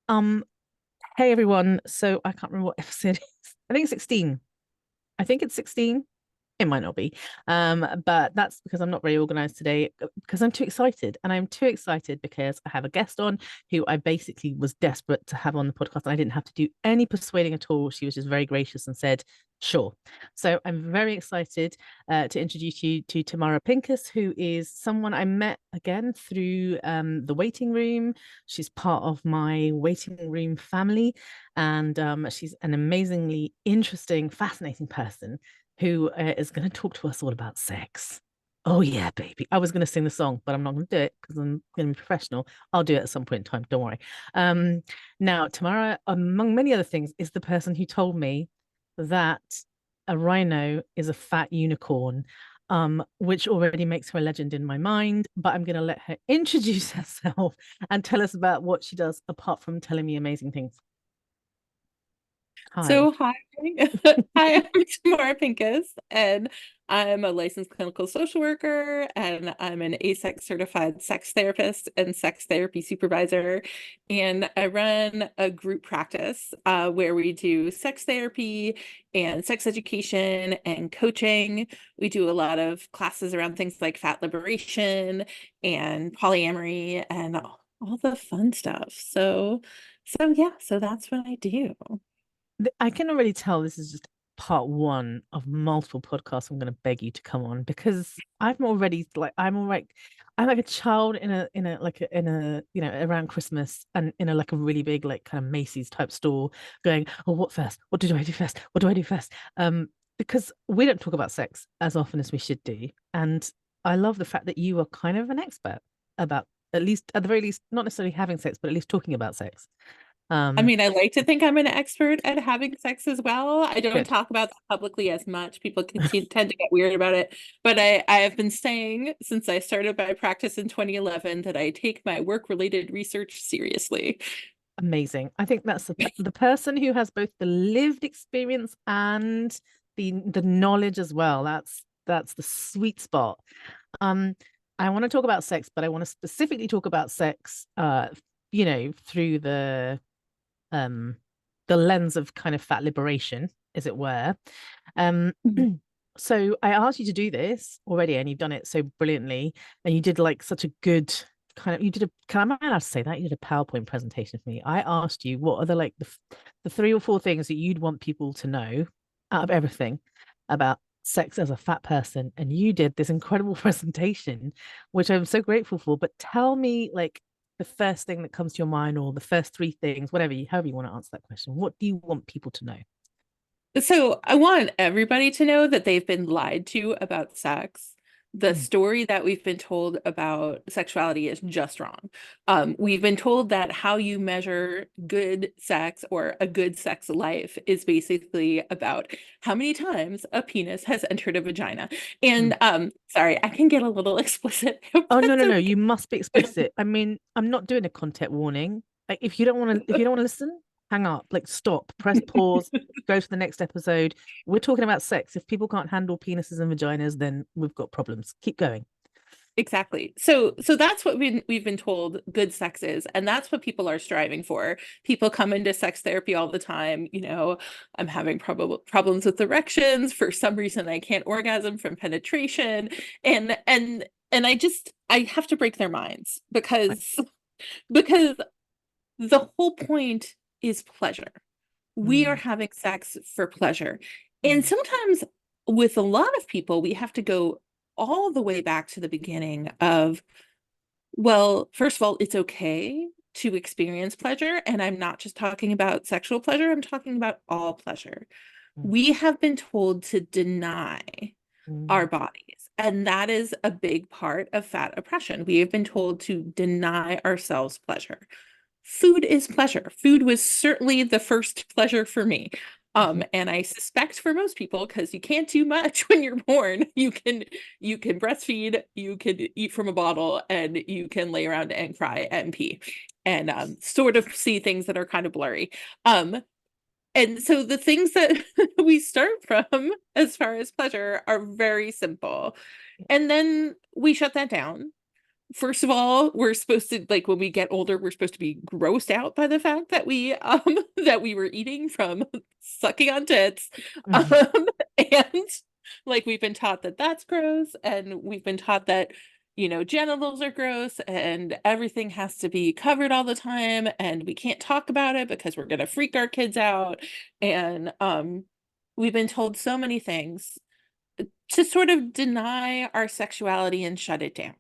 Um, hey everyone. So I can't remember what episode it is. I think it's 16. I think it's 16. It might not be. But that's because I'm not very organized today because I'm too excited. And I'm too excited because I have a guest on who I basically was desperate to have on the podcast. And I didn't have to do any persuading at all. She was just very gracious and said, sure. So I'm very excited to introduce you to Tamara Pincus, who is someone I met again through the waiting room. She's part of my waiting room family. And she's an amazingly interesting, fascinating person who is going to talk to us all about sex. Oh yeah, baby. I was going to sing the song, but I'm not going to do it because I'm going to be professional. I'll do it at some point in time. Don't worry. Um, Now, Tamara, among many other things, is the person who told me that a rhino is a fat unicorn, which already makes her a legend in my mind. But I'm going to let her introduce herself and tell us about what she does apart from telling me amazing things. Hi. So hi, hi, I'm Tamara Pincus, and I'm a licensed clinical social worker, and I'm an ASEX certified sex therapist and sex therapy supervisor. And I run a group practice where we do sex therapy and sex education and coaching. We do a lot of classes around things like fat liberation and polyamory and all the fun stuff. So yeah, so that's what I do. I can already tell this is just part one of multiple podcasts. I'm going to beg you to come on because I'm already like I'm like a child in a around Christmas and in a like a really big like kind of Macy's type store going, oh, what first? What do I do first? What do I do first? Because we don't talk about sex as often as we should do, and I love the fact that you are kind of an expert about, at least at the very least, not necessarily having sex, but at least talking about sex. I Um, mean, I like to think I'm an expert at having sex as well. I don't Good. talk about that publicly as much. People tend to get weird about it. But I have been saying since I started my practice in 2011 that I take my work-related research seriously. Amazing. I think that's the person who has both the lived experience and the knowledge as well. That's the sweet spot. Um, I want to talk about sex, but I want to specifically talk about sex, through um the lens of kind of fat liberation, as it were. Um, so I asked you to do this already, and you've done it so brilliantly, and you did like such a good kind of you did a can I allowed to say that you did a PowerPoint presentation for me. I asked you what are the three or four things that you'd want people to know out of everything about sex as a fat person, and you did this incredible presentation, which I'm so grateful for. But tell me, like, the first thing that comes to your mind, or the first three things, however you want to answer that question. What do you want people to know? So I want everybody to know that they've been lied to about sex. The Mm, story that we've been told about sexuality is just wrong. We've been told that how you measure good sex or a good sex life is basically about how many times a penis has entered a vagina. mm. And sorry, I can get a little explicit if Oh no, that's no, no! okay. You must be explicit. I mean, I'm not doing a content warning. Like, if you don't want to listen, hang up. Like, stop, press pause, go to the next episode. We're talking about sex. If people can't handle penises and vaginas, then we've got problems. Keep going. Exactly. So that's what we've been told good sex is, and that's what people are striving for. People come into sex therapy all the time, I'm having problems with erections. For some reason, I can't orgasm from penetration. And I have to break their minds Right. because the whole point is pleasure. We are Mm, having sex for pleasure. And mm, sometimes with a lot of people, we have to go all the way back to the beginning of, well, first of all, it's okay to experience pleasure. And I'm not just talking about sexual pleasure, I'm talking about all pleasure. mm, We have been told to deny our mm, bodies. And that is a big part of fat oppression. We have been told to deny ourselves pleasure. Food is pleasure. Food was certainly the first pleasure for me. mhm. And I suspect for most people, because you can't do much when you're born, you can breastfeed, you can eat from a bottle, and you can lay around and cry and pee, and sort of see things that are kind of blurry. And so the things that we start from as far as pleasure are very simple. And then we shut that down first of all, we're supposed to, like, when we get older, we're supposed to be grossed out by the fact that we that we were eating from sucking on tits. Mhm. And like we've been taught that that's gross, and we've been taught that, genitals are gross and everything has to be covered all the time, and we can't talk about it because we're gonna freak our kids out. And we've been told so many things to sort of deny our sexuality and shut it down.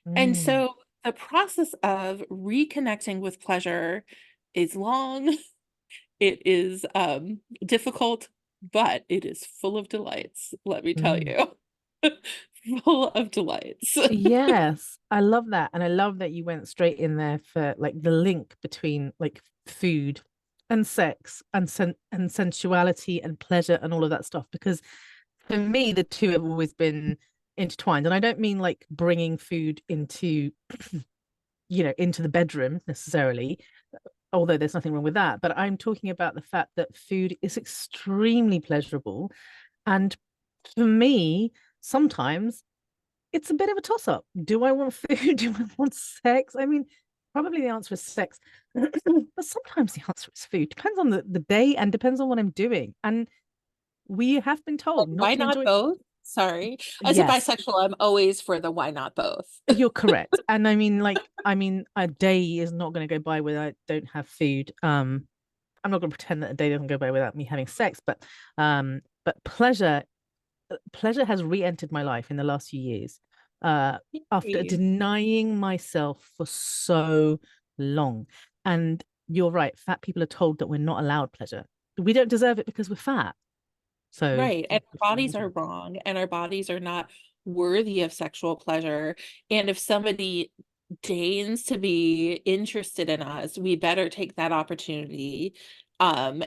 And Mm. so the process of reconnecting with pleasure is long, it is difficult, but it is full of delights, let me tell Mm. you. Full of delights. Yes, I love that. And I love that you went straight in there for like the link between like food and sex and sensuality and pleasure and all of that stuff. Because for me, the two have always been intertwined. And I don't mean like bringing food into, into the bedroom necessarily, although there's nothing wrong with that. But I'm talking about the fact that food is extremely pleasurable. And for me, sometimes it's a bit of a toss up. Do I want food? Do I want sex? I mean, probably the answer is sex, but sometimes the answer is food. Depends on the day and depends on what I'm doing. And we have been told not Why to not enjoy. both? Sorry. As a Yes, bisexual, I'm always for the why not both. you're correct. And I mean, a day is not going to go by without I don't have food. I'm not going to pretend that a day doesn't go by without me having sex, but pleasure has re-entered my life in the last few years uh after denying myself for so long. And you're right, fat people are told that we're not allowed pleasure. We don't deserve it because we're fat, so Right. we And our should have bodies enjoyed are it. wrong, and our bodies are not worthy of sexual pleasure. And if somebody deigns to be interested in us, we better take that opportunity. And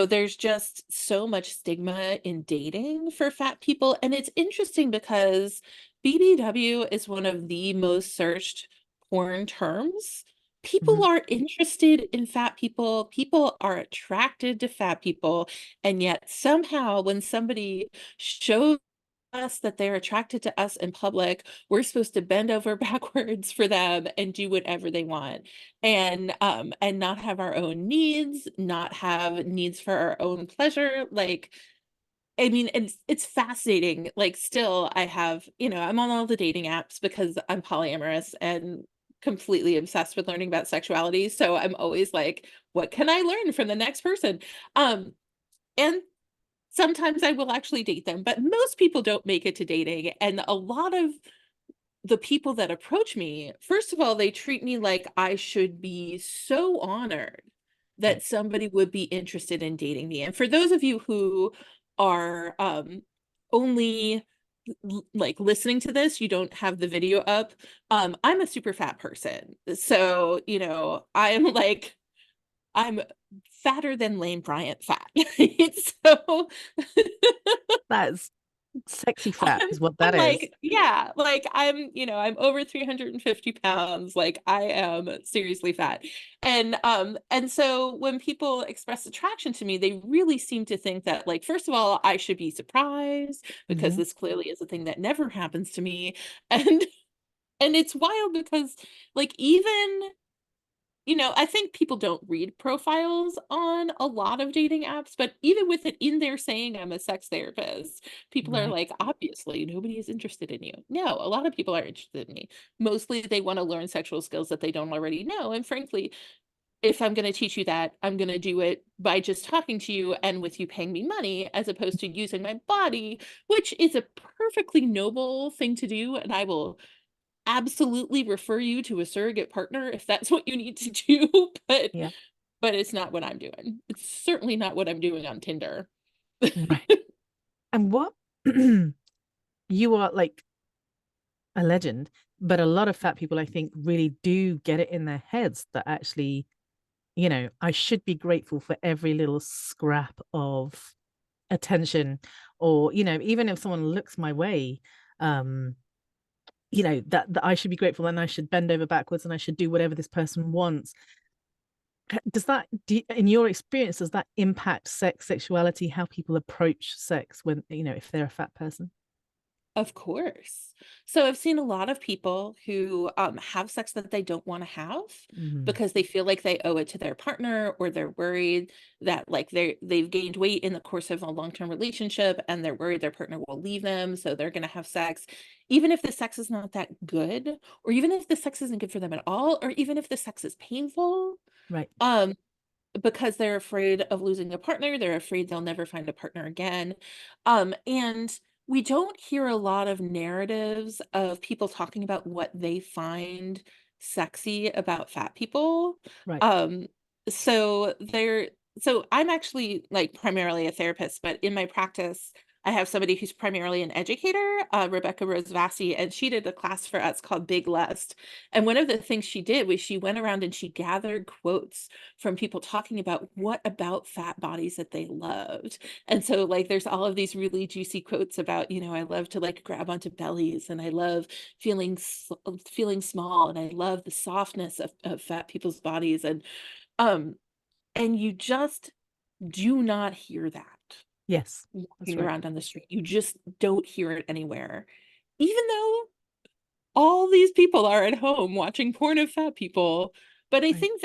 there's just so much stigma in dating for fat people. And it's interesting because BBW is one of the most searched porn terms. People Mhm. are interested in fat people, people are attracted to fat people. And yet, somehow, when somebody shows us that they're attracted to us in public, we're supposed to bend over backwards for them and do whatever they want, and not have our own needs, not have needs for our own pleasure. Like, I mean, it's fascinating. Like, still, I have, I'm on all the dating apps because I'm polyamorous and completely obsessed with learning about sexuality. So I'm always like, what can I learn from the next person? And sometimes I will actually date them, but most people don't make it to dating. And a lot of the people that approach me, first of all, they treat me like I should be so honored Right. that somebody would be interested in dating me. And for those of you who are only like listening to this, you don't have the video up. I'm a super fat person. So, I'm fatter than Lane Bryant fat. So That's sexy fat I'm is what I'm that is. like, yeah, like I'm over 350 pounds. Like, I am seriously fat. And so when people express attraction to me, they really seem to think that, like, first of all, I should be surprised because Mhm. this clearly is a thing that never happens to me. And it's wild because, like, even I think people don't read profiles on a lot of dating apps, but even with it in there saying I'm a sex therapist, people are Right. like, obviously, nobody is interested in you. No, a lot of people are interested in me. Mostly they want to learn sexual skills that they don't already know. And frankly, if I'm going to teach you that, I'm going to do it by just talking to you and with you paying me money, as opposed to using my body, which is a perfectly noble thing to do. And I will absolutely refer you to a surrogate partner if that's what you need to do, but Yeah. it's not what I'm doing. It's certainly not what I'm doing on Tinder. Right. And what you are like a legend, but a lot of fat people, I think, really do get it in their heads that actually, I should be grateful for every little scrap of attention, or, even if someone looks my way, um, that I should be grateful and I should bend over backwards and I should do whatever this person wants. In your experience, does that impact sexuality, how people approach sex when, if they're a fat person? Of course. So I've seen a lot of people who have sex that they don't want to have Mm, because they feel like they owe it to their partner, or they're worried that like they've gained weight in the course of a long-term relationship and they're worried their partner will leave them, so they're going to have sex even if the sex is not that good, or even if the sex isn't good for them at all, or even if the sex is painful. right, Um because they're afraid of losing a partner, they're afraid they'll never find a partner again. And we don't hear a lot of narratives of people talking about what they find sexy about fat people. right. Um, so they're so I'm actually like primarily a therapist, but in my practice, I have somebody who's primarily an educator, Rebecca Rose Vassy, and she did a class for us called Big Lust. And one of the things she did was she went around and she gathered quotes from people talking about what about fat bodies that they loved. And so like there's all of these really juicy quotes about, I love to like grab onto bellies, and I love feeling small, and I love the softness of fat people's bodies, um and you just do not hear that Yes, that's walking right. around on the street. You just don't hear it anywhere. Even though all these people are at home watching porn of fat people. But I Right. think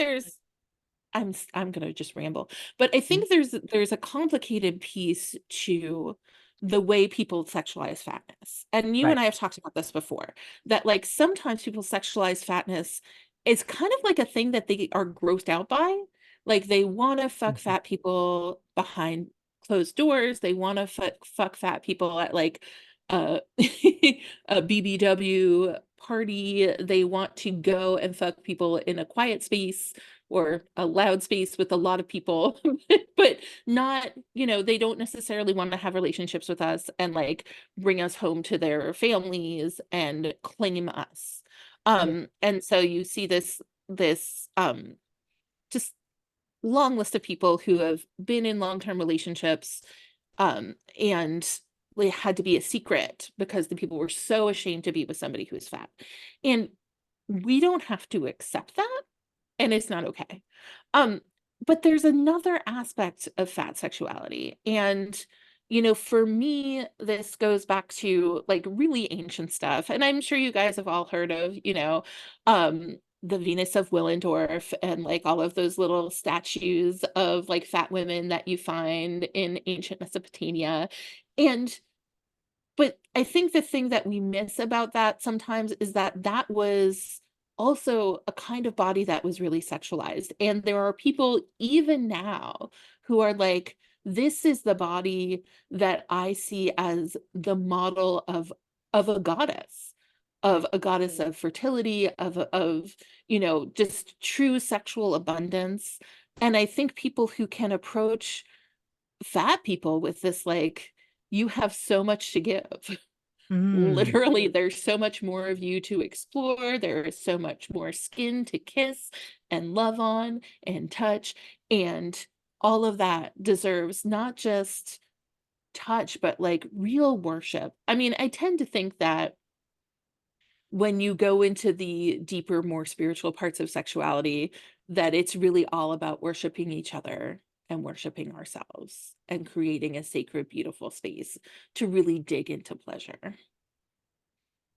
I'm gonna just ramble, but I Mm, think there's a complicated piece to the way people sexualize fatness. And you right. and I have talked about this before, that like sometimes people sexualize fatness is kind of like a thing that they are grossed out by. Like they want to fuck Mhm. fat people behind closed doors. They want to fuck fat people at like a BBW party. They want to go and fuck people in a quiet space or a loud space with a lot of people, but not, they don't necessarily want to have relationships with us and like bring us home to their families and claim us. Yeah. And so you see this just long list of people who have been in long-term relationships, and they had to be a secret because the people were so ashamed to be with somebody who is fat. And we don't have to accept that, and it's not okay. Um, but there's another aspect of fat sexuality. And, for me, this goes back to like really ancient stuff. And I'm sure you guys have all heard of, the Venus of Willendorf and like all of those little statues of like fat women that you find in ancient Mesopotamia. And but I think the thing that we miss about that sometimes is that that was also a kind of body that was really sexualized. And there are people even now who are like, this is the body that I see as the model of a goddess, of Right. a goddess of fertility, of just true sexual abundance. And I think people who can approach fat people with this like, you have so much to give. Mm, Literally, there's so much more of you to explore. There is so much more skin to kiss and love on and touch. And all of that deserves not just touch, but like real worship. I mean, I tend to think that when you go into the deeper, more spiritual parts of sexuality, that it's really all about worshiping each other and worshiping ourselves and creating a sacred, beautiful space to really dig into pleasure.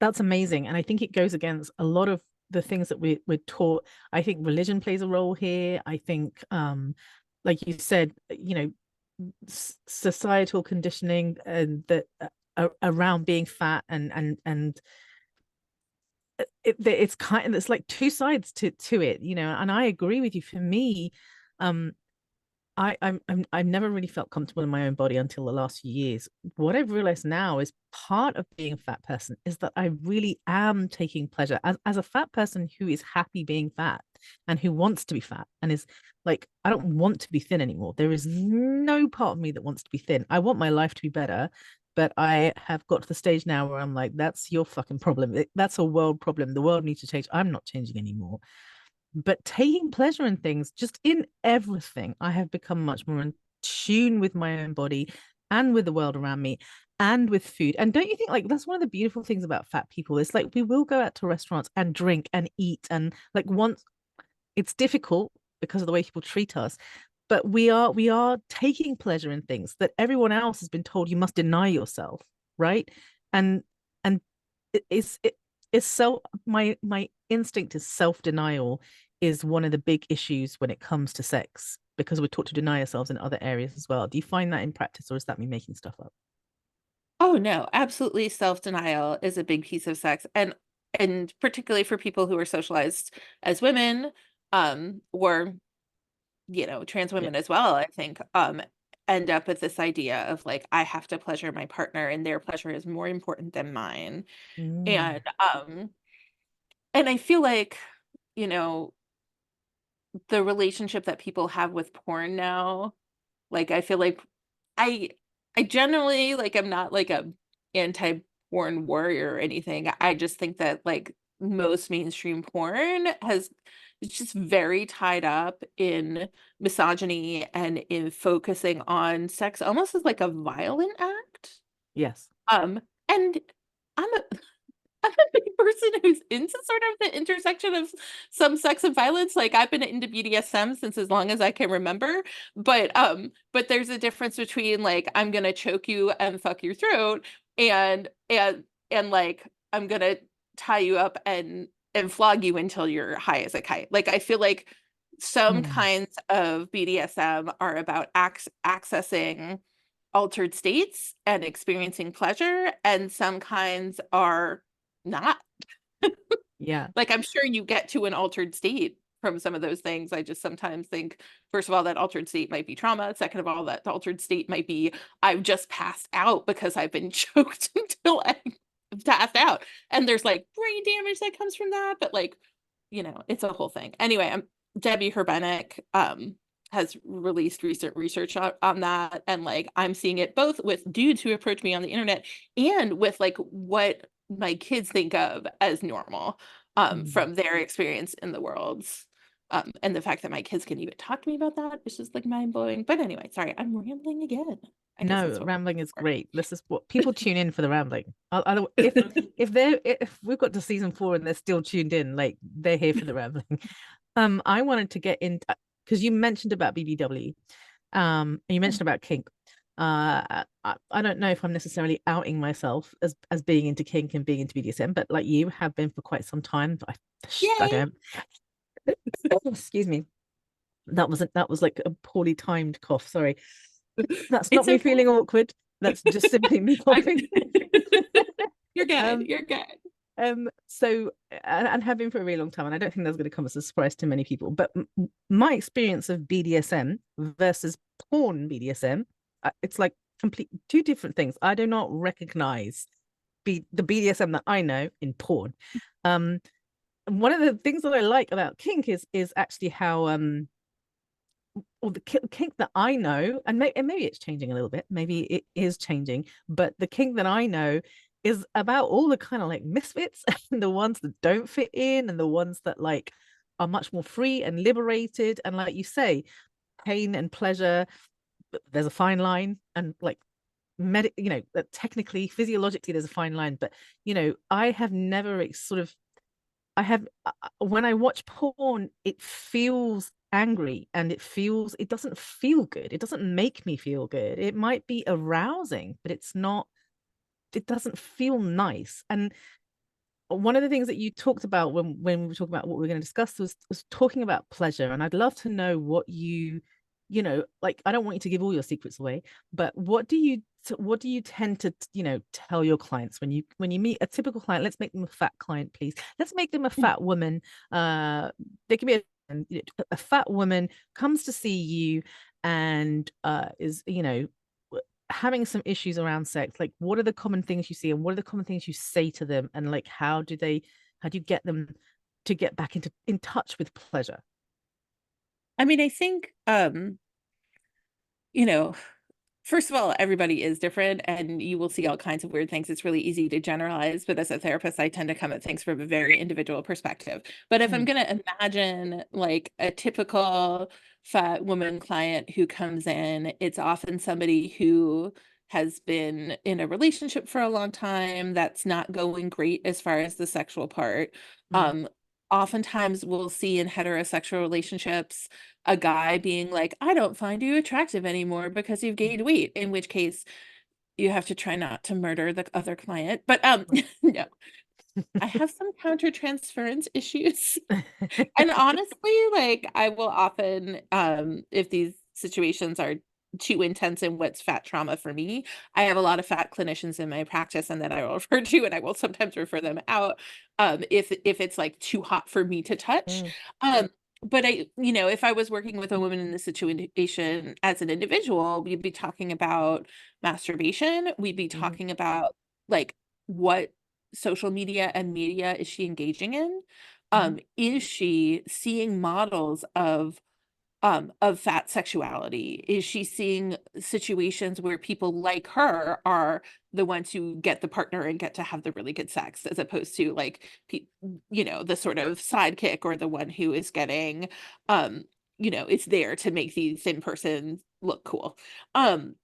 that's amazing. And I think it goes against a lot of the things that we're taught. I think religion plays a role here. I think, like you said, societal conditioning and that around being fat and it's kind of, it's like two sides to it, and I agree with you. For me, um I've never really felt comfortable in my own body until the last few years. What I've realized now is part of being a fat person is that I really am taking pleasure as a fat person who is happy being fat and who wants to be fat and is like, I don't want to be thin anymore. There is no part of me that wants to be thin. I want my life to be better, but I have got to the stage now where I'm like, that's your fucking problem. That's a world problem. The world needs to change. I'm not changing anymore. But taking pleasure in things, just in everything, I have become much more in tune with my own body and with the world around me and with food. And don't you think like that's one of the beautiful things about fat people? It's like we will go out to restaurants and drink and eat, and like once it's difficult because of the way people treat us, but we are taking pleasure in things that everyone else has been told you must deny yourself, right? And it is so my instinct is self-denial is one of the big issues when it comes to sex because we're taught to deny ourselves in other areas as well. Do you find that in practice, or is that me making stuff up? Oh no, absolutely self-denial is a big piece of sex. And particularly for people who are socialized as women, or trans Yeah. women as well, I think, end up with this idea of like, I have to pleasure my partner and their pleasure is more important than mine. Mm, And I feel like, you know, the relationship that people have with porn now, like I feel like I I generally like I'm not like a anti-porn warrior or anything. I just think that like most mainstream porn has it's just very tied up in misogyny and in focusing on sex almost as like a violent act. yes. Um and I'm a I'm a big person who's into sort of the intersection of some sex and violence. Like I've been into BDSM since as long as I can remember. But there's a difference between like I'm gonna choke you and fuck your throat and like I'm gonna tie you up and flog you until you're high as a kite. Like I feel like some Mm, kinds of BDSM are about accessing altered states and experiencing pleasure, and some kinds are not. yeah. Like, I'm sure you get to an altered state from some of those things. I just sometimes think, first of all, that altered state might be trauma. Second of all, that altered state might be I've just passed out because I've been choked until I'm passed out. And there's like brain damage that comes from that, but like, it's a whole thing. Anyway, Debbie Herbenek has released recent research on that. And like I'm seeing it both with dudes who approach me on the internet and with like what my kids think of as normal Mm. from their experience in the world. And the fact that my kids can even talk to me about that is just like mind blowing. But anyway, sorry, I'm rambling again. I guess No, that's what rambling is we're great. This is what people tune in for the rambling. for. If we've got to season 4 and they're still tuned in, like they're here for the rambling. I wanted to get in because you mentioned about BBW. And you mentioned about kink. I don't know if I'm necessarily outing myself as being into kink and being into BDSM, but like you have been for quite some time. I Yay! don't. Excuse me. That was like a poorly timed cough. Sorry. That's not It's me okay. feeling awkward. That's just simply me I'm coughing. You're good. Um, You're good. so and have been for a really long time, and I don't think that's going to come as a surprise to many people. But my experience of BDSM versus porn BDSM, it's like complete two different things. I do not recognize the BDSM that I know in porn. Um, one of the things that I like about kink is actually how or the kink that I know, and maybe it's changing a little bit, maybe it is changing, but the kink that I know is about all the kind of like misfits and the ones that don't fit in and the ones that like are much more free and liberated. And like you say, pain and pleasure, there's a fine line. And like that technically, physiologically, there's a fine line. But I have never sort of I have when I watch porn, it feels angry and it doesn't feel good. It doesn't make me feel good. It might be arousing, but it doesn't feel nice. And one of the things that you talked about when we were talking about what we were going to discuss was talking about pleasure. And I'd love to know what like I don't want you to give all your secrets away, but what do you tend to tell your clients when you meet a typical client? Let's make them a fat client, please. Let's make them a fat woman. They can be a fat woman comes to see you and is having some issues around sex. Like what are the common things you see and what are the common things you say to them, and like how do you get them to get back in touch with pleasure? I mean, I think, you know, first of all, everybody is different and you will see all kinds of weird things. It's really easy to generalize, but as a therapist, I tend to come at things from a very individual perspective. But if I'm Mm, going to imagine like a typical fat woman client who comes in, it's often somebody who has been in a relationship for a long time that's not going great as far as the sexual part. mm, Um, Oftentimes we'll see in heterosexual relationships a guy being like, I don't find you attractive anymore because you've gained weight, in which case you have to try not to murder the other client. But right. no. I have some countertransference issues. And honestly, like I will often, if these situations are too intense in what's fat trauma for me, I have a lot of fat clinicians in my practice and that I will refer to, and I will sometimes refer them out, if it's like too hot for me to touch. Mm, Um, but if I was working with a woman in this situation as an individual, we'd be talking about masturbation. We'd be mhm, talking about like what social media and media is she engaging in? mhm, Is she seeing models of fat sexuality? Is she seeing situations where people like her are the ones who get the partner and get to have the really good sex, as opposed to like the sort of sidekick or the one who is getting it's there to make the thin person look cool. Um,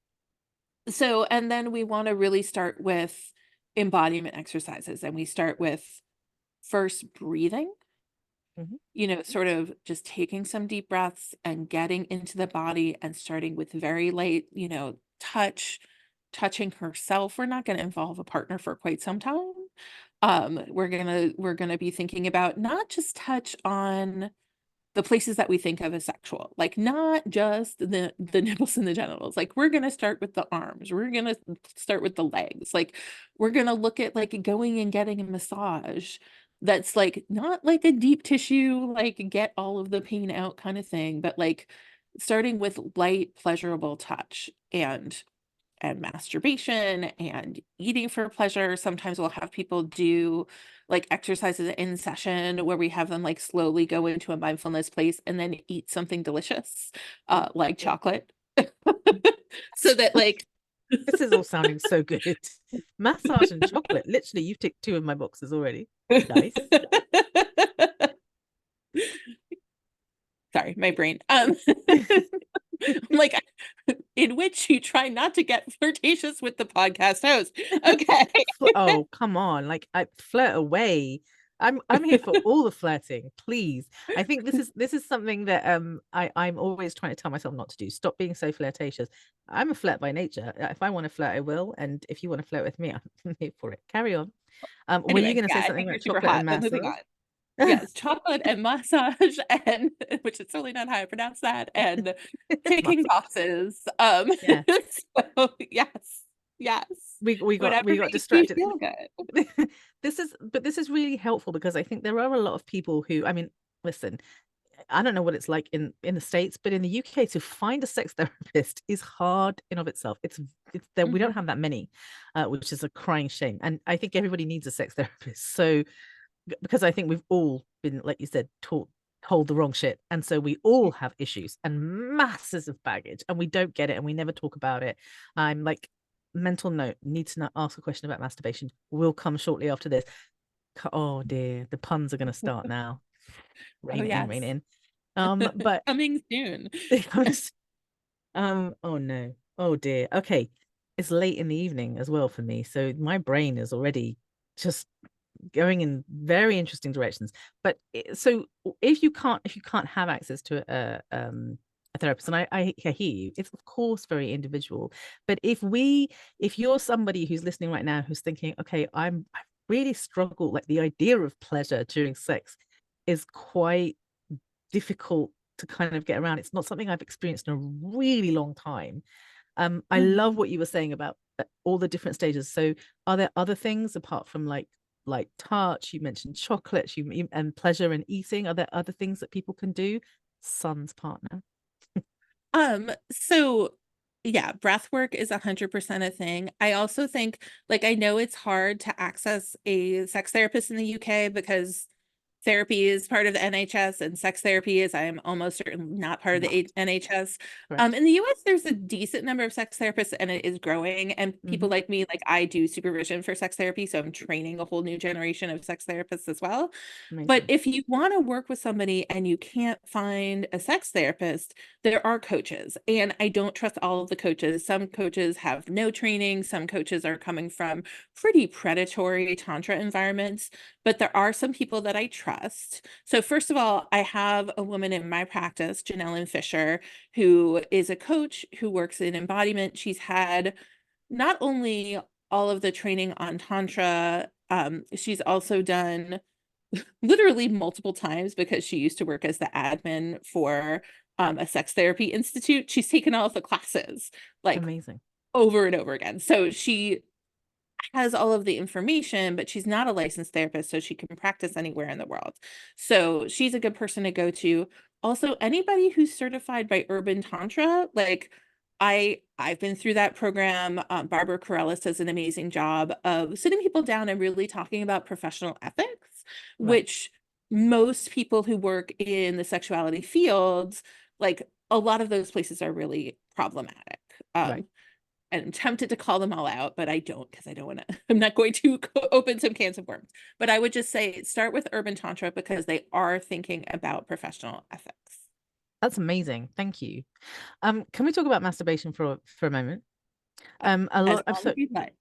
so and then we want to really start with embodiment exercises, and we start with first breathing, mhm, sort of just taking some deep breaths and getting into the body and starting with very light, touching herself. We're not going to involve a partner for quite some time. We're gonna be thinking about not just touch on the places that we think of as sexual, like not just the nipples and the genitals. Like we're gonna start with the arms, we're gonna start with the legs, like we're gonna look at like going and getting a massage that's like not like a deep tissue, like get all of the pain out kind of thing, but like starting with light, pleasurable touch and masturbation and eating for pleasure. Sometimes we'll have people do like exercises in session where we have them like slowly go into a mindfulness place and then eat something delicious, like chocolate. So that like This is all sounding so good. Massage and chocolate. Literally, you've ticked two of my boxes already. Nice. sorry, my brain. Like in which you try not to get flirtatious with the podcast host. Okay. Oh, come on. Like I flirt away. I'm here for all the flirting, please. I think this is something that I'm always trying to tell myself not to do. Stop being so flirtatious. I'm a flirt by nature. If I want to flirt, I will. And if you want to flirt with me, I'm here for it. Carry on. Were you Anyway, going to yeah, say I something think you're about super chocolate hot, and but moving massage? on. Yes, chocolate and massage and which is totally not how I pronounce that, and ticking Massage. boxes. Yeah. So yes, yes. We got Whatever we got makes you distracted. feel good. This is really helpful because I think there are a lot of people who, I mean, listen, I don't know what it's like in the States, but in the UK to find a sex therapist is hard in of itself. It's there we don't Mhm. have that many, which is a crying shame. And I think everybody needs a sex therapist. So because I think we've all been, like you said, told the wrong shit. And so we all have issues and masses of baggage and we don't get it and we never talk about it. I'm like, mental note, need to not ask a question about masturbation will come shortly after this. Oh dear, the puns are going to start now. Oh Rein it in, rein it yes. in. But Coming soon. oh no, oh dear. Okay, it's late in the evening as well for me, so my brain is already just going in very interesting directions. But so if you can't have access to a therapist, and I hear you, it's of course very individual. But if you're somebody who's listening right now who's thinking, okay, I really struggle, like the idea of pleasure during sex is quite difficult to kind of get around. It's not something I've experienced in a really long time. I love Mhm. what you were saying about all the different stages. So, are there other things apart from like touch? You mentioned chocolates, and pleasure and eating. Are there other things that people can do? Son's partner. So yeah, breath work is 100% a thing. I also think, like, I know it's hard to access a sex therapist in the UK because therapy is part of the NHS and sex therapy is, I am almost certain, not part of the Not NHS. correct. In the US, there's a decent number of sex therapists and it is growing. And people Hmm. like me, like I do supervision for sex therapy, so I'm training a whole new generation of sex therapists as well. But Amazing. if you want to work with somebody and you can't find a sex therapist, there are coaches. And I don't trust all of the coaches. Some coaches have no training. Some coaches are coming from pretty predatory tantra environments, but there are some people that I trust. So first of all, I have a woman in my practice, Janelle Fisher, who is a coach who works in embodiment. She's had not only all of the training on tantra She's also done literally multiple times because she used to work as the admin for a sex therapy institute. She's taken all of the classes like Amazing. over and over again. So she has all of the information, but she's not a licensed therapist, so she can practice anywhere in the world. So she's a good person to go to. Also, anybody who's certified by Urban Tantra, like I've been through that program. Barbara Corellis does an amazing job of sitting people down and really talking about professional ethics, Right. which most people who work in the sexuality fields, like a lot of those places are really problematic. Right. And I'm tempted to call them all out, but I don't because I don't want to, I'm not going to open some cans of worms. But I would just say start with Urban Tantra because they are thinking about professional ethics. That's amazing. Thank you. Can we talk about masturbation for a moment? A As lot of long as so you like.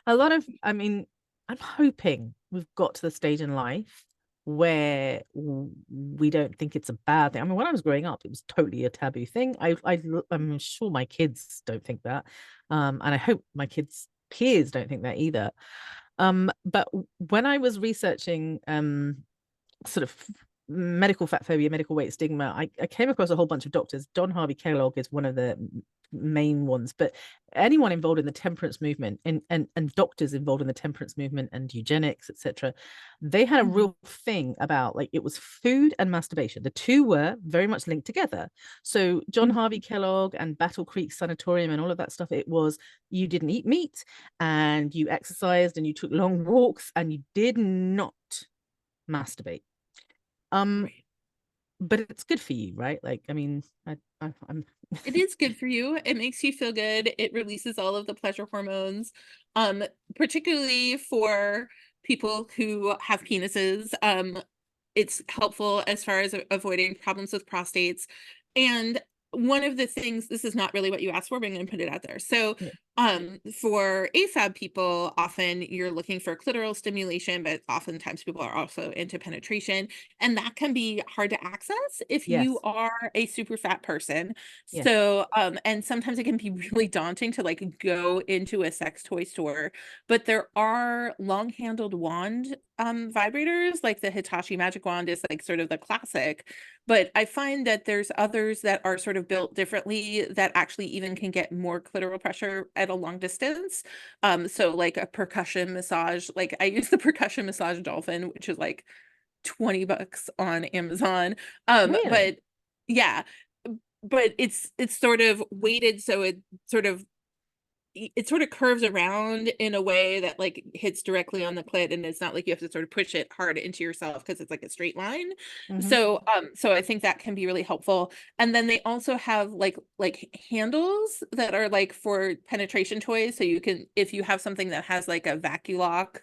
a lot of, I mean, I'm hoping we've got to the stage in life where we don't think it's a bad thing. I mean, when I was growing up, it was totally a taboo thing. I'm sure my kids don't think that, and I hope my kids' peers don't think that either. But when I was researching, sort of medical fat phobia, medical weight stigma, I came across a whole bunch of doctors. John Harvey Kellogg is one of the main ones, but anyone involved in the temperance movement and doctors involved in the temperance movement and eugenics, etc., they had a Mhm. real thing about like it was food and masturbation. The two were very much linked together. So John Harvey Mhm. Kellogg and Battle Creek Sanatorium and all of that stuff, it was you didn't eat meat and you exercised and you took long walks and you did not masturbate. Um, Right. but it's good for you, right? Like, I mean, I'm It is good for you. It makes you feel good. It releases all of the pleasure hormones, um, particularly for people who have penises. It's helpful as far as avoiding problems with prostates. And one of the things, this is not really what you asked for, but I'm going to put it out there. So, yeah, for AFAB people, often you're looking for clitoral stimulation, but oftentimes people are also into penetration, and that can be hard to access if you yes, are a super fat person. yes, So, and sometimes it can be really daunting to like go into a sex toy store, but there are long-handled wand vibrators, like the Hitachi Magic Wand is like sort of the classic, but I find that there's others that are sort of built differently that actually even can get more clitoral pressure at a long distance. So like a percussion massage, like I use the percussion massage dolphin, which is like $20 on Amazon. really. But yeah, but it's sort of weighted so it sort of curves around in a way that like hits directly on the clit, and it's not like you have to sort of push it hard into yourself because it's like a straight line. Hmm. So I think that can be really helpful. And then they also have like handles that are like for penetration toys, so you can, if you have something that has like a vaculock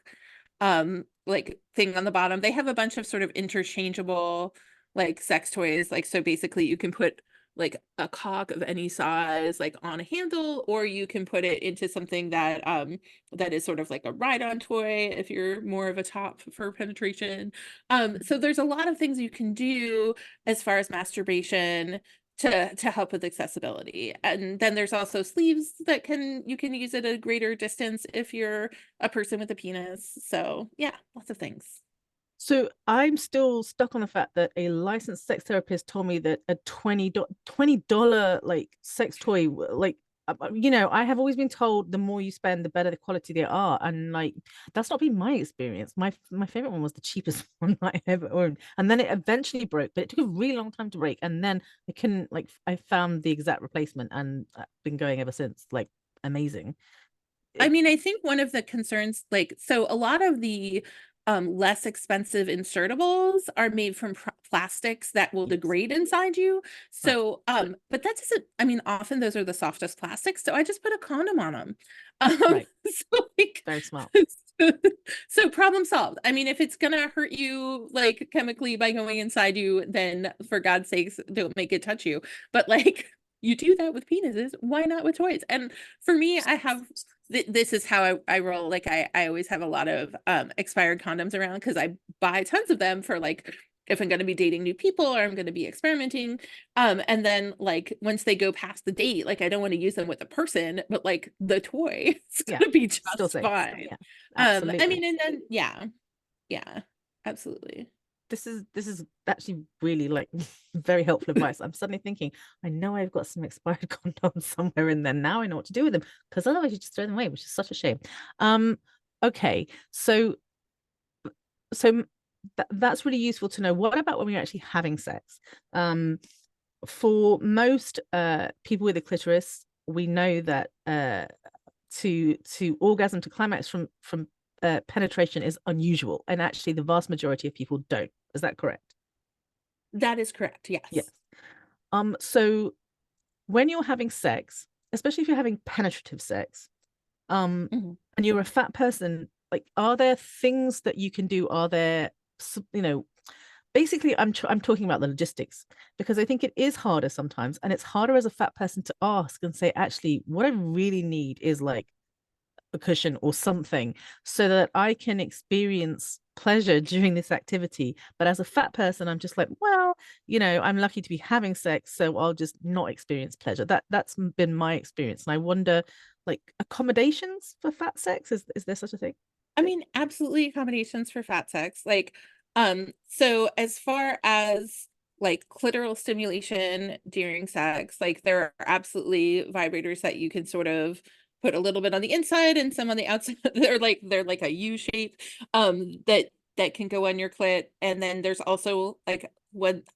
like thing on the bottom, they have a bunch of sort of interchangeable like sex toys, like so basically you can put like a cock of any size like on a handle, or you can put it into something that is sort of like a ride-on toy if you're more of a top for penetration. So there's a lot of things you can do as far as masturbation to help with accessibility. And then there's also sleeves that you can use at a greater distance if you're a person with a penis. So yeah, lots of things. So I'm still stuck on the fact that a licensed sex therapist told me that a $20 like sex toy, like I have always been told the more you spend, the better the quality they are, and like that's not been my experience. My favorite one was the cheapest one I ever owned, and then it eventually broke, but it took a really long time to break, and then I couldn't like I found the exact replacement, and I've been going ever since. Like amazing. I It, mean, I think one of the concerns, like, so a lot of the less expensive insertables are made from plastics that will yes, degrade inside you. right, So, but that doesn't, I mean, often those are the softest plastics. So I just put a condom on them. right, So like, very smart. so, so problem solved. I mean, if it's gonna hurt you like chemically by going inside you, then for God's sakes, don't make it touch you. But like, you do that with penises, why not with toys? And for me, I have this is how I roll. Like I always have a lot of expired condoms around because I buy tons of them for like if I'm going to be dating new people or I'm going to be experimenting. And then like once they go past the date, like I don't want to use them with a person, but like the toy is Yeah, going to be still just safe. fine. Yeah, I absolutely. mean, and then yeah, absolutely. This is actually really like very helpful advice. I'm suddenly thinking, I know I've got some expired condoms somewhere in there. Now I know what to do with them because otherwise you just throw them away, which is such a shame. Um, okay, so that's really useful to know. What about when we're actually having sex? For most people with a clitoris, we know that to orgasm to climax from penetration is unusual, and actually the vast majority of people don't. Is that correct? That is correct. Yes. Yes. So when you're having sex, especially if you're having penetrative sex, Mhm. and you're a fat person, like, are there things that you can do? Are there, you know, basically, I'm talking about the logistics because I think it is harder sometimes, and it's harder as a fat person to ask and say, actually, what I really need is like a cushion or something so that I can experience pleasure during this activity. But as a fat person, I'm just like, well, I'm lucky to be having sex, so I'll just not experience pleasure. That's been my experience. And I wonder, like, accommodations for fat sex, is there such a thing? I mean, absolutely accommodations for fat sex. Like, so as far as like clitoral stimulation during sex, like there are absolutely vibrators that you can sort of put a little bit on the inside and some on the outside. They're like a U shape, that can go on your clit. And then there's also like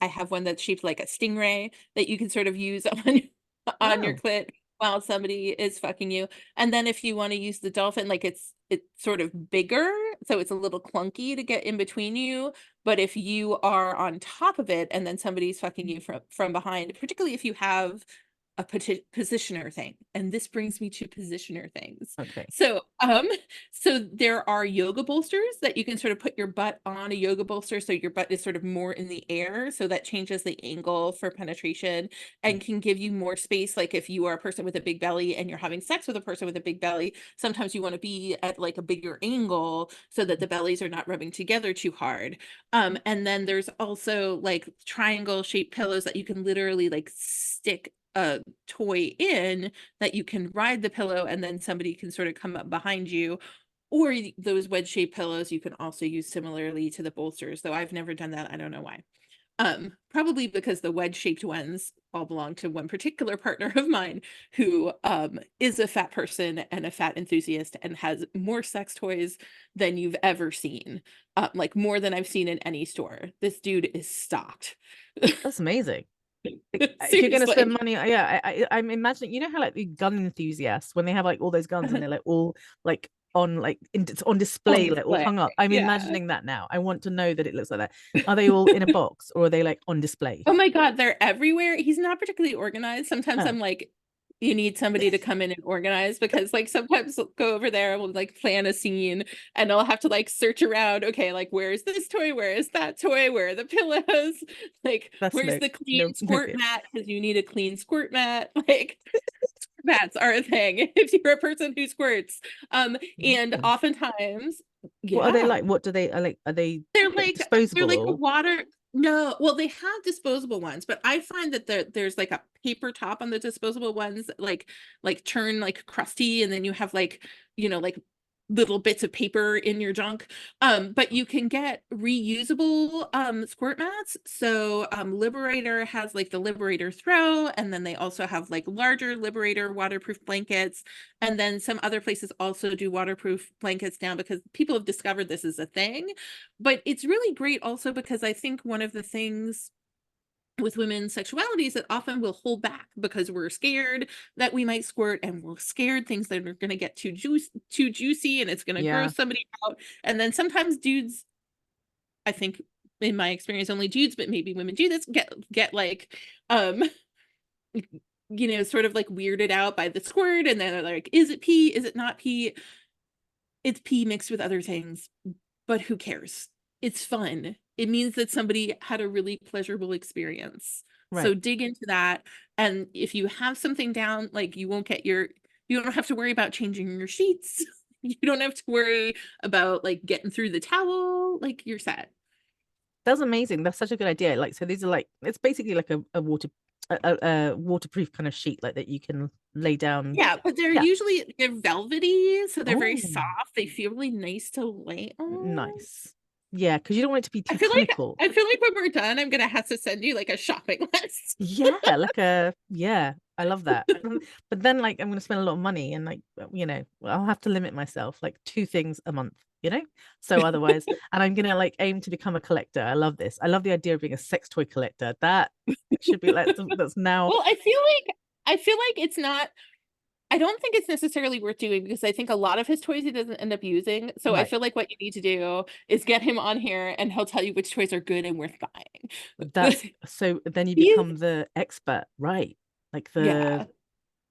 I have one that's shaped like a stingray that you can sort of use on your Oh, clit while somebody is fucking you. And then if you want to use the dolphin, like it's sort of bigger, so it's a little clunky to get in between you. But if you are on top of it and then somebody's fucking you from behind, particularly if you have a positioner thing, and this brings me to positioner things. okay. So there are yoga bolsters that you can sort of put your butt on a yoga bolster, so your butt is sort of more in the air, so that changes the angle for penetration and can give you more space. Like if you are a person with a big belly and you're having sex with a person with a big belly, sometimes you want to be at like a bigger angle so that the bellies are not rubbing together too hard. And then there's also like triangle shaped pillows that you can literally like stick a toy in that you can ride the pillow and then somebody can sort of come up behind you. Or those wedge shaped pillows you can also use similarly to the bolsters, though I've never done that. I don't know why. Probably because the wedge-shaped ones all belong to one particular partner of mine who is a fat person and a fat enthusiast and has more sex toys than you've ever seen. Like more than I've seen in any store. This dude is stocked. That's amazing. If you're going to spend Seriously. money, yeah, I'm imagining, like the gun enthusiasts when they have like all those guns and they're like all like on On display, like all display. hung up. I'm Yeah. imagining that now. I want to know that it looks like that. Are they all in a box or are they like on display? Oh my God, they're everywhere. He's not particularly organized. Sometimes Oh, I'm like, you need somebody to come in and organize because like sometimes I'll go over there and we'll like plan a scene and I'll have to like search around. Okay, like where is this toy? Where is that toy? Where are the pillows? Like, that's where's no the clean no no squirt good. mat? Because you need a clean squirt mat. Like mats are a thing if you're a person who squirts. And Really? oftentimes, What are they yeah. like? What do they are like? Are they They're disposable like a or? water. No, well, they have disposable ones, but I find that there's like a paper top on the disposable ones, like turn like crusty, and then you have like, like little bits of paper in your junk. But you can get reusable squirt mats. So Liberator has like the Liberator Throw, and then they also have like larger Liberator waterproof blankets. And then some other places also do waterproof blankets now because people have discovered this is a thing. But it's really great also because I think one of the things with women's sexuality is that often we'll hold back because we're scared that we might squirt and we're scared things that are going to get too juicy and it's going to Yeah, gross somebody out. And then sometimes dudes, I think in my experience only dudes, but maybe women do this, get like um sort of like weirded out by the squirt, and then they're like, is it pee, is it not pee? It's pee mixed with other things, but who cares? It's fun. It means that somebody had a really pleasurable experience. So right. dig into that. And if you have something down, like you don't have to worry about changing your sheets. You don't have to worry about like getting through the towel. Like you're set. That's amazing. That's such a good idea. Like, so these are like, it's basically like a waterproof kind of sheet like that you can lay down. Yeah, but Yeah. they're velvety, so they're very Oh, soft. They feel really nice to lay on. nice. Yeah, because you don't want it to be I too feel like clinical. I feel like when we're done, I'm gonna have to send you like a shopping list. Yeah, like a yeah, I love that. But then like I'm gonna spend a lot of money and like I'll have to limit myself like two things a month, you know? So otherwise, and I'm gonna like aim to become a collector. I love this. I love the idea of being a sex toy collector. That should be like that's now Well, I feel like it's not I don't think it's necessarily worth doing because I think a lot of his toys he doesn't end up using. So I right. feel like what you need to do is get him on here and he'll tell you which toys are good and worth buying. That's so then you He's become the expert, right? Like the yeah,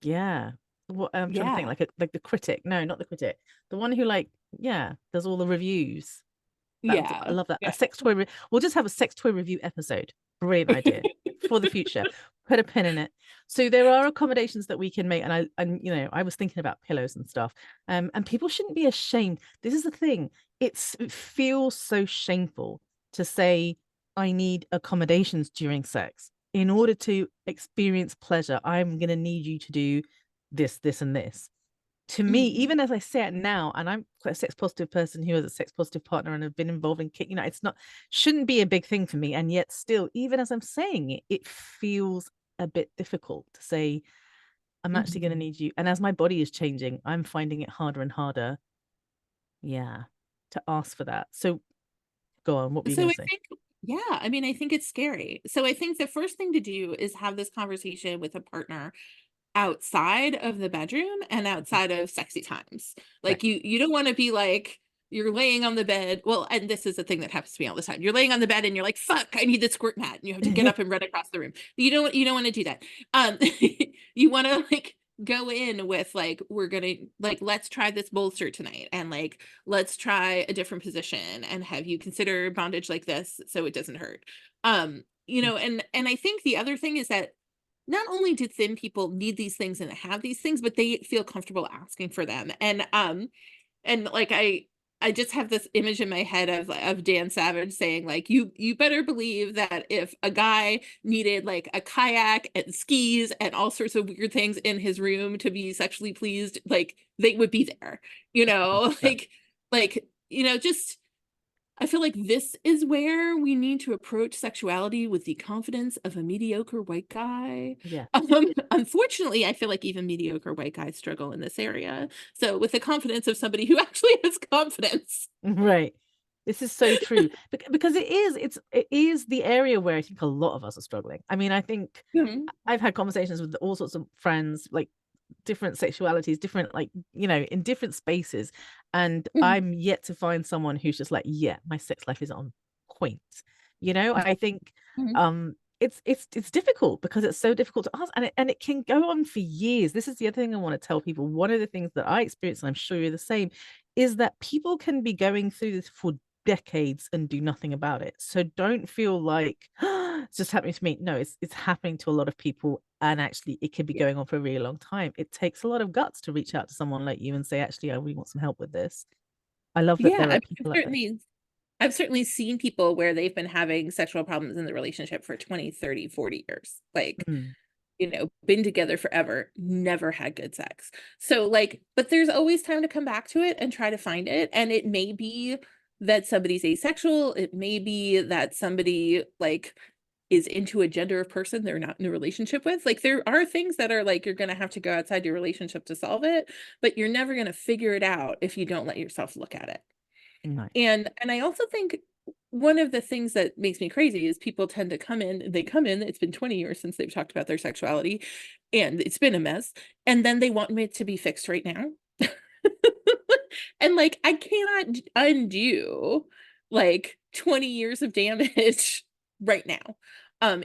yeah. What I'm trying to think yeah, like the critic. No, not the critic. The one who like yeah, does all the reviews. I yeah, love that. A yeah. sex toy. We'll just have a sex toy review episode. Brilliant idea for the future. Put a pin in it. So there are accommodations that we can make, and I was thinking about pillows and stuff. And people shouldn't be ashamed. This is the thing. It feels so shameful to say I need accommodations during sex in order to experience pleasure. I'm gonna need you to do this, this, and this to me, Mhm. even as I say it now, and I'm quite a sex positive person who has a sex positive partner and have been involved in it's not shouldn't be a big thing for me. And yet still, even as I'm saying it, it feels a bit difficult to say, I'm actually gonna Mhm. need you. And as my body is changing, I'm finding it harder and harder, yeah, to ask for that. So go on, what were you So gonna I say? think, yeah, I mean, I think it's scary. So I think the first thing to do is have this conversation with a partner outside of the bedroom and outside of sexy times. Right. Like you don't want to be like you're laying on the bed. Well, and this is a thing that happens to me all the time. You're laying on the bed and you're like, "Fuck, I need the squirt mat." And you have to get up and run across the room. You don't want to do that. Um you want to like go in with like we're going to like let's try this bolster tonight and like let's try a different position and have you consider bondage like this so it doesn't hurt. And I think the other thing is that not only do thin people need these things and have these things, but they feel comfortable asking for them. And like I just have this image in my head of Dan Savage saying like you better believe that if a guy needed like a kayak and skis and all sorts of weird things in his room to be sexually pleased, like they would be there, That, just I feel like this is where we need to approach sexuality with the confidence of a mediocre white guy. yeah. Unfortunately, I feel like even mediocre white guys struggle in this area. So, with the confidence of somebody who actually has confidence. Right. This is so true. Because it is the area where I think a lot of us are struggling. I mean, I think Mhm, I've had conversations with all sorts of friends, like different sexualities, different like, in different spaces. And mhm, I'm yet to find someone who's just like, yeah, my sex life is on point. I think mhm. um it's difficult because it's so difficult to ask and it can go on for years. This is the other thing I want to tell people. One of the things that I experience, and I'm sure you're the same, is that people can be going through this for decades and do nothing about it. So don't feel like it's just happening to me. No, it's happening to a lot of people, and actually it could be Yeah. going on for a really long time. It takes a lot of guts to reach out to someone like you and say, actually, I really want some help with this. I love that Yeah, there I are mean, people like this. I've certainly seen people where they've been having sexual problems in the relationship for 20, 30, 40 years. Like, Mm, been together forever, never had good sex. So like, but there's always time to come back to it and try to find it. And it may be that somebody's asexual. It may be that somebody like is into a gender of person they're not in a relationship with. Like there are things that are like you're gonna have to go outside your relationship to solve it, but you're never gonna figure it out if you don't let yourself look at it. nice. And I also think one of the things that makes me crazy is people tend to come in, it's been 20 years since they've talked about their sexuality, and it's been a mess, and then they want me to be fixed right now. And like I cannot undo like 20 years of damage right now.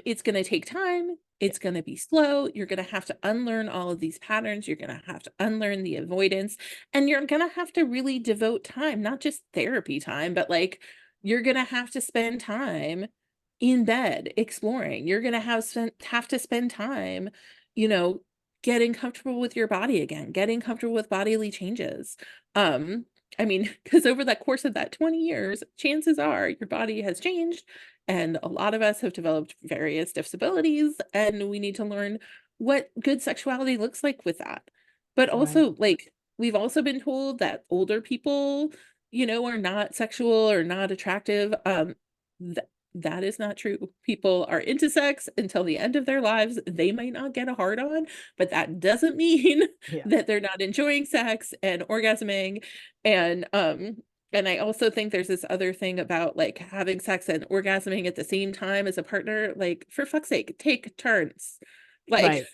It's gonna take time. Yeah. It's gonna be slow. You're gonna have to unlearn all of these patterns. You're gonna have to unlearn the avoidance. And you're gonna have to really devote time, not just therapy time, but like you're gonna have to spend time in bed exploring. You're gonna have to spend time, you know, getting comfortable with your body again, getting comfortable with bodily changes. Um, I mean, because over that course of that 20 years, chances are your body has changed, and a lot of us have developed various disabilities, and we need to learn what good sexuality looks like with that. But Right. also, like, we've also been told that older people, are not sexual or not attractive. Th that is not true. People are into sex until the end of their lives. They might not get a hard on, but that doesn't mean Yeah. that they're not enjoying sex and orgasming. And I also think there's this other thing about like having sex and orgasming at the same time as a partner. Like, for fuck's sake, take turns. Like, Right.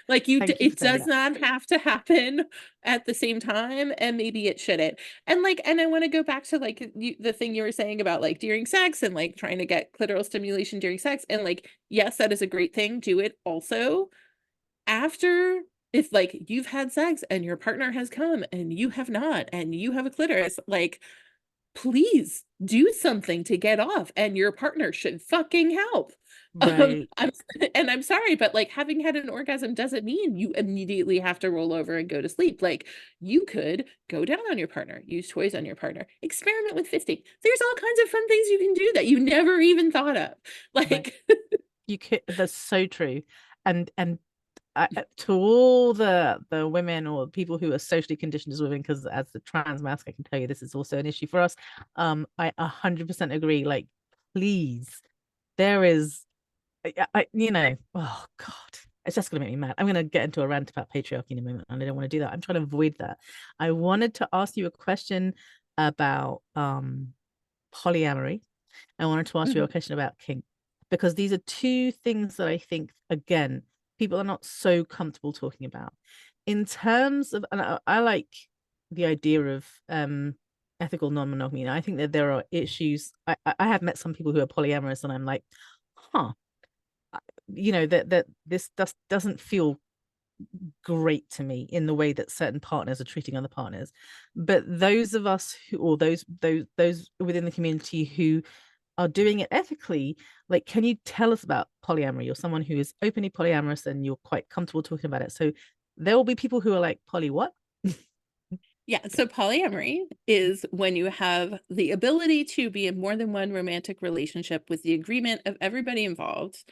like Thank you for it saying does that. not have to happen at the same time, and maybe it shouldn't. And like, and I want to go back to like the thing you were saying about like during sex and like trying to get clitoral stimulation during sex. And like, yes, that is a great thing. Do it also after, if like you've had sex and your partner has come and you have not, and you have a clitoris, like, please do something to get off, and your partner should fucking help. Right. I'm and I'm sorry, but like having had an orgasm doesn't mean you immediately have to roll over and go to sleep. Like, you could go down on your partner, use toys on your partner, experiment with fisting. There's all kinds of fun things you can do that you never even thought of. Right. Like, You could, that's so true. And to all the women or people who are socially conditioned as women, because as the trans masc, I can tell you this is also an issue for us. I 100% agree. Like, please, there is, oh God, it's just gonna make me mad. I'm gonna get into a rant about patriarchy in a moment, and I don't want to do that. I'm trying to avoid that. I wanted to ask you a question about polyamory. I wanted to ask you a mhm. question about kink, because these are two things that I think, again, people are not so comfortable talking about. In terms of, and I like the idea of ethical non-monogamy. And I think that there are issues. I have met some people who are polyamorous, and I'm like, huh, that this doesn't feel great to me in the way that certain partners are treating other partners. But those of us who, or those within the community who are doing it ethically, like, can you tell us about polyamory? You're someone who is openly polyamorous and you're quite comfortable talking about it. So there will be people who are like, poly what? Yeah, so polyamory is when you have the ability to be in more than one romantic relationship with the agreement of everybody involved,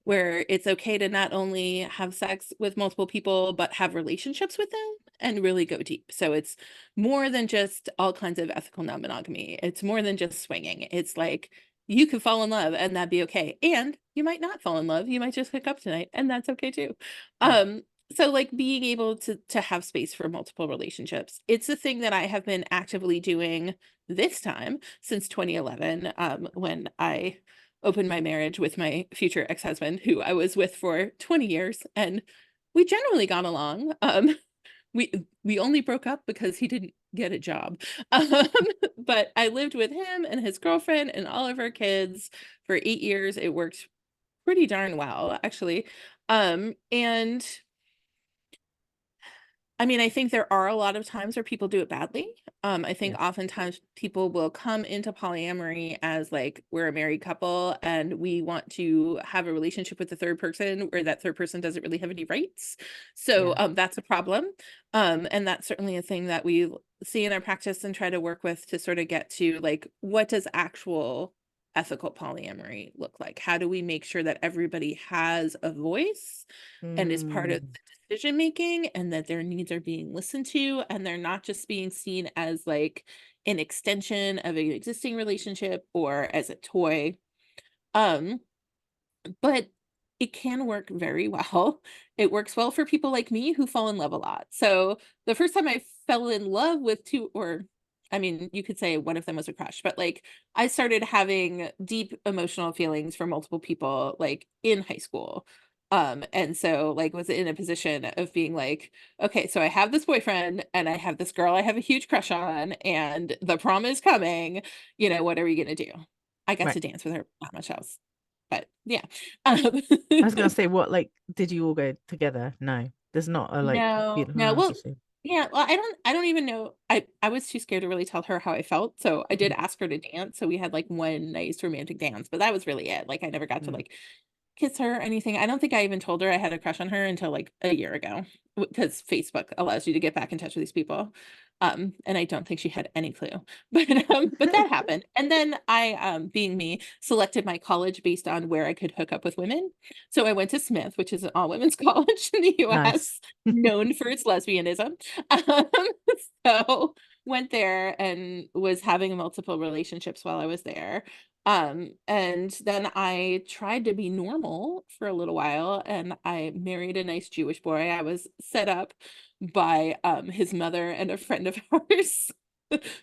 where it's okay to not only have sex with multiple people, but have relationships with them and really go deep. So it's more than just all kinds of ethical non-monogamy. It's more than just swinging. It's like you could fall in love and that'd be okay. And you might not fall in love. You might just hook up tonight, and that's okay too. Right. Um, so like being able to have space for multiple relationships, it's a thing that I have been actively doing this time since 2011, when I opened my marriage with my future ex-husband, who I was with for 20 years, and we generally got along. We only broke up because he didn't get a job. um, but I lived with him and his girlfriend and all of our kids for 8 years. It worked pretty darn well, actually. And I mean, I think there are a lot of times where people do it badly. I think Yes. oftentimes people will come into polyamory as like, we're a married couple and we want to have a relationship with the third person where that third person doesn't really have any rights. So Yeah. that's a problem. And that's certainly a thing that we see in our practice and try to work with to sort of get to like, what does actual ethical polyamory look like? How do we make sure that everybody has a voice and is part of Mm, decision making, and that their needs are being listened to, and they're not just being seen as like an extension of an existing relationship or as a toy. um but it can work very well. It works well for people like me who fall in love a lot. So the first time I fell in love with two, or I mean, you could say one of them was a crush, but like I started having deep emotional feelings for multiple people like in high school. And so like was in a position of being like, okay, so I have this boyfriend and I have this girl I have a huge crush on, and the prom is coming. What are we gonna do? I got right. to dance with her, not much else. But yeah. I was gonna say, what, like, did you all go together? No, there's not a like No, beautiful. no. Oh, that's a Well, shame. yeah, well, I don't even know. I was too scared to really tell her how I felt. So I did Mhm. ask her to dance. So we had like one nice romantic dance, but that was really it. Like I never got to Mm. like kiss her or anything. I don't think I even told her I had a crush on her until like a year ago, because Facebook allows you to get back in touch with these people. And I don't think she had any clue. But that happened. And then I, being me, selected my college based on where I could hook up with women. So I went to Smith, which is an all women's college in the Nice. US, known for its lesbianism. Um, so went there and was having multiple relationships while I was there. And then I tried to be normal for a little while, and I married a nice Jewish boy. I was set up by his mother and a friend of ours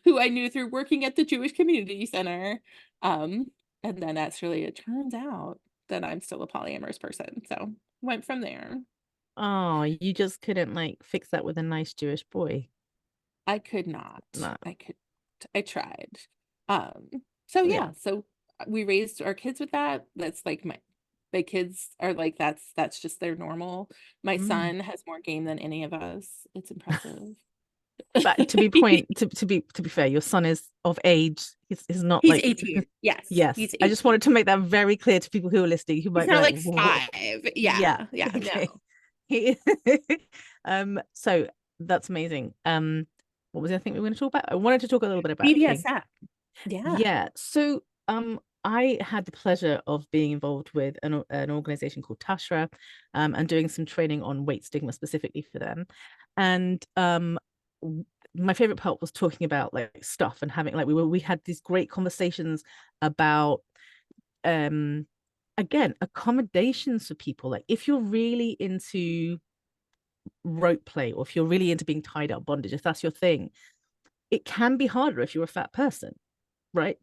who I knew through working at the Jewish Community Center. Um, and then actually it turns out that I'm still a polyamorous person. So went from there. Oh, you just couldn't like fix that with a nice Jewish boy. I could not. No. I could I tried. Um, so Yeah. yeah, so we raised our kids with that. That's like my kids are like that's just their normal. My Mm. son has more game than any of us. It's impressive. But to be fair, your son is of age. He's not He's like 18. Yes, yes. he's I just wanted 18. to make that very clear to people who are listening who He's might be not like, like "Whoa." 5. Yeah. Yeah, yeah, Okay. no. He so that's amazing. What was the other thing we were going to talk about? I wanted to talk a little bit about King. BDSM. Yeah. Yeah. So I had the pleasure of being involved with an organization called Tashra, and doing some training on weight stigma specifically for them. And my favorite part was talking about like stuff and having like we had these great conversations about um again accommodations for people. Like if you're really into rope play, or if you're really into being tied up bondage, if that's your thing, it can be harder if you're a fat person, right?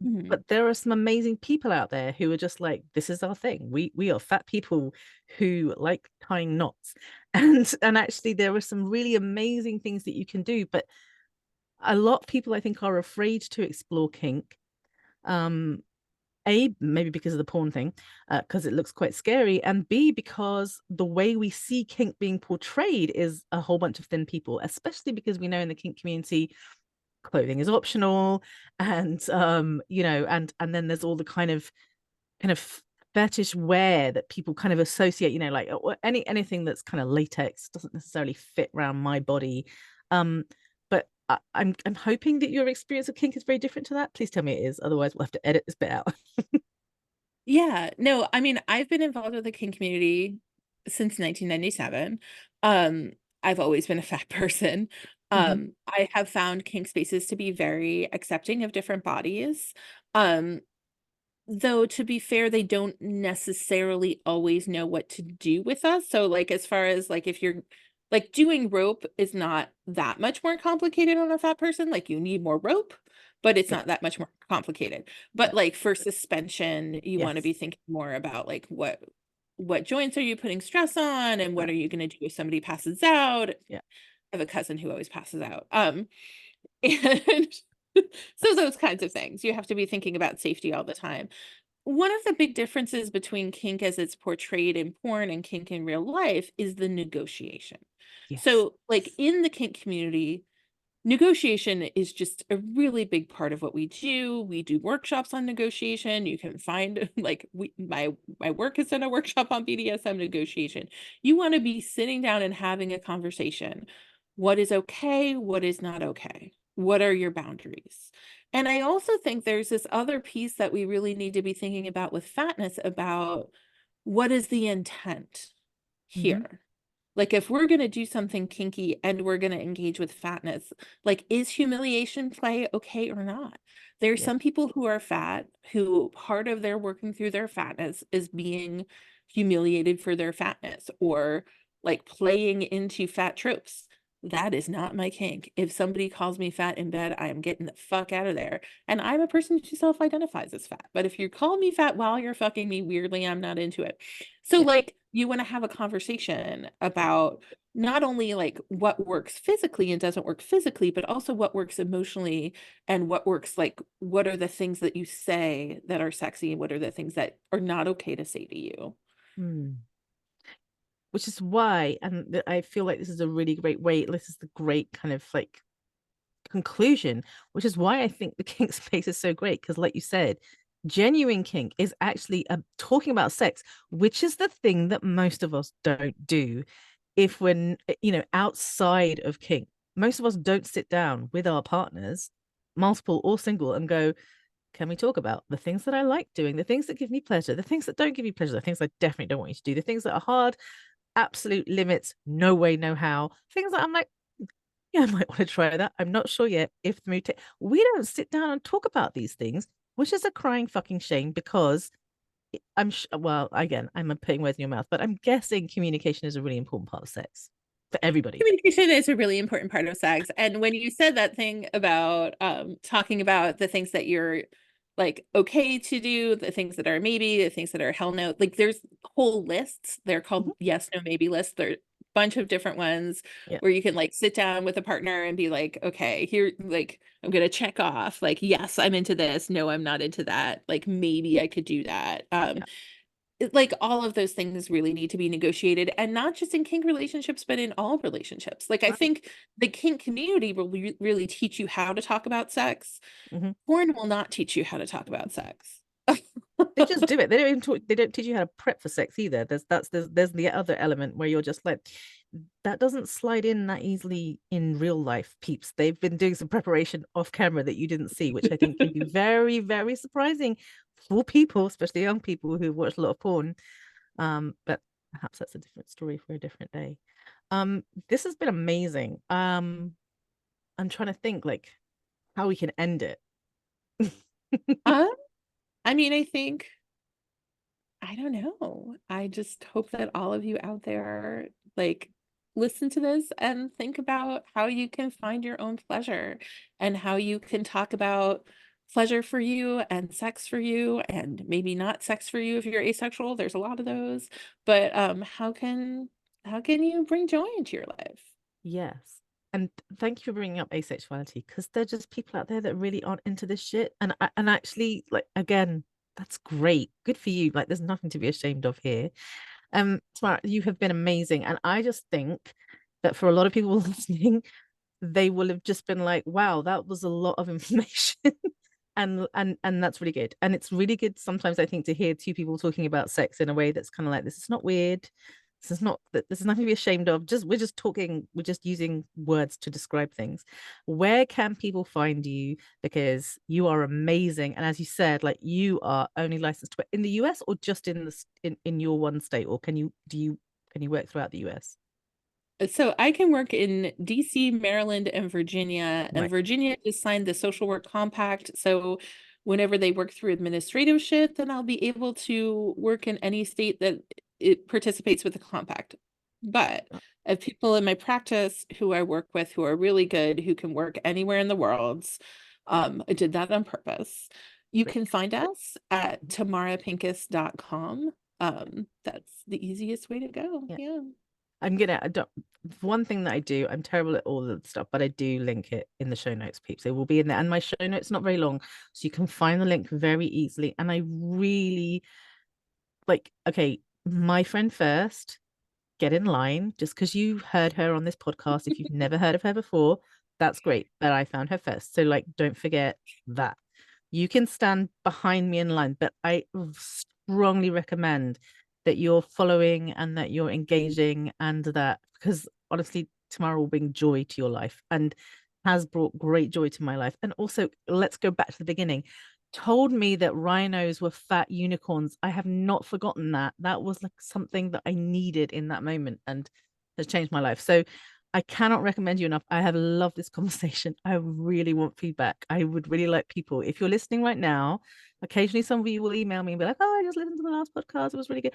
Mhm. But there are some amazing people out there who are just like, this is our thing. We are fat people who like tying knots. And actually there are some really amazing things that you can do. But a lot of people I think are afraid to explore kink. Um, A, maybe because of the porn thing, because it looks quite scary, and B, because the way we see kink being portrayed is a whole bunch of thin people, especially because we know in the kink community clothing is optional, and and then there's all the kind of fetish wear that people kind of associate, like anything that's kind of latex doesn't necessarily fit around my body. But I'm hoping that your experience of kink is very different to that. Please tell me it is, otherwise we'll have to edit this bit out. Yeah, no, I mean, I've been involved with the kink community since 1997. Um, I've always been a fat person. Hmm. I have found kink spaces to be very accepting of different bodies. Um, though to be fair, they don't necessarily always know what to do with us. So like as far as like if you're like doing rope is not that much more complicated on a fat person. Like you need more rope, but it's Yeah, not that much more complicated. yeah, But like for suspension, you want to yes, be thinking more about like what joints are you putting stress on and what right, are you going to do if somebody passes out? I yeah. have a cousin who always passes out. And so those kinds of things. You have to be thinking about safety all the time. One of the big differences between kink as it's portrayed in porn and kink in real life is the negotiation. Yes. So, like in the kink community, negotiation is just a really big part of what we do. We do workshops on negotiation. You can find like my work has done a workshop on BDSM negotiation. You want to be sitting down and having a conversation. What is okay? What is not okay? What are your boundaries? And I also think there's this other piece that we really need to be thinking about with fatness about what is the intent Hmm. here? Like if we're going to do something kinky and we're going to engage with fatness, like is humiliation play okay or not? There's Yeah. some people who are fat who part of their working through their fatness is being humiliated for their fatness or like playing into fat tropes. That is not my kink. If somebody calls me fat in bed, I am getting the fuck out of there. And I'm a person who self-identifies as fat. But if you call me fat while you're fucking me weirdly, I'm not into it. So Yeah. like you want to have a conversation about not only like what works physically and doesn't work physically, but also what works emotionally and what works like what are the things that you say that are sexy and what are the things that are not okay to say to you. Mm. Which is why, and I feel like this is a really great way. This is the great kind of like conclusion, which is why I think the kink space is so great. Because, like you said, genuine kink is actually talking about sex, which is the thing that most of us don't do if we're outside of kink. most of us don't sit down with our partners, multiple or single, and go, can we talk about the things that I like doing, the things that give me pleasure, the things that don't give me pleasure, the things I definitely don't want you to do, the things that are hard, absolute limits, no way, no how, things that I'm like, yeah, I might want to try that. I'm not sure yet if the mood. We don't sit down and talk about these things, which is a crying fucking shame because well, again, I'm putting words in your mouth, but I'm guessing communication is a really important part of sex for everybody. Communication is a really important part of sex. And when you said that thing about talking about the things that you're like okay to do, the things that are maybe, the things that are hell no, like there's whole lists. They're called Mhm. yes, no, maybe lists. There are a bunch of different ones Yeah, where you can like sit down with a partner and be like, okay, here, like I'm gonna check off, like, yes, I'm into this, no, I'm not into that, like maybe I could do that. yeah, Like all of those things really need to be negotiated, and not just in kink relationships but in all relationships. Like I right. think the kink community will really teach you how to talk about sex. Mhm. Porn will not teach you how to talk about sex. They just do it. They don't even talk, they don't teach you how to prep for sex either. There's the other element where you're just like, that doesn't slide in that easily in real life, peeps. They've been doing some preparation off camera that you didn't see, which I think can be very, very surprising for people, especially young people who watch a lot of porn. But perhaps that's a different story for a different day. This has been amazing. I'm trying to think like how we can end it. uh, I mean, I think, I don't know. I just hope that all of you out there like listen to this and think about how you can find your own pleasure and how you can talk about pleasure for you and sex for you and maybe not sex for you if you're asexual. There's a lot of those. But how can you bring joy into your life? Yes. And thank you for bringing up asexuality because they're just people out there that really aren't into this shit. And actually, like again, that's great. Good for you. Like there's nothing to be ashamed of here. Tamara, you have been amazing. And I just think that for a lot of people listening, they will have just been like, wow, that was a lot of information. And that's really good. And it's really good sometimes, I think, to hear two people talking about sex in a way that's kind of like, this is not weird. This is not that this is nothing to be ashamed of. Just we're just talking, we're just using words to describe things. Where can people find you? Because you are amazing. And as you said, like you are only licensed in the US or just in in your one state, or can you work throughout the US? So I can work in DC, Maryland, and Virginia. And Right. Virginia just signed the social work compact. So whenever they work through administrative shit, then I'll be able to work in any state that it participates with the compact. But Oh, I have people in my practice who I work with who are really good, who can work anywhere in the world. I did that on purpose. You great. can find us at tamarapincus.com. That's the easiest way to go. Yeah. Yeah. I don't, one thing that I do, I'm terrible at all of the stuff, but I do link it in the show notes, peeps. It will be in there. And my show notes not very long, so you can find the link very easily. And I really like, okay, my friend first, get in line. Just because you heard her on this podcast, if you've never heard of her before, that's great. But I found her first. So like don't forget that. You can stand behind me in line, but I strongly recommend that you're following and that you're engaging and that because honestly, Tamara will bring joy to your life and has brought great joy to my life. And also, let's go back to the beginning. Told me that rhinos were fat unicorns. I have not forgotten that. That was like something that I needed in that moment and has changed my life. So I cannot recommend you enough. I have loved this conversation. I really want feedback. I would really like people, if you're listening right now, occasionally some of you will email me and be like, oh, I just listened to the last podcast. It was really good.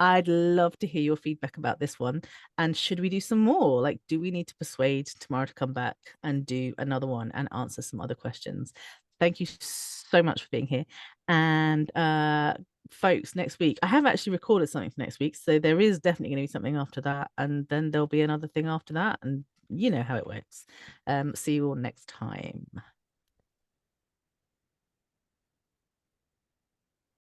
I'd love to hear your feedback about this one. And should we do some more? Like, do we need to persuade Tamara to come back and do another one and answer some other questions? Thank you so much for being here. And folks, next week, I have actually recorded something for next week. So there is definitely going to be something after that. And then there'll be another thing after that. And you know how it works. See you all next time.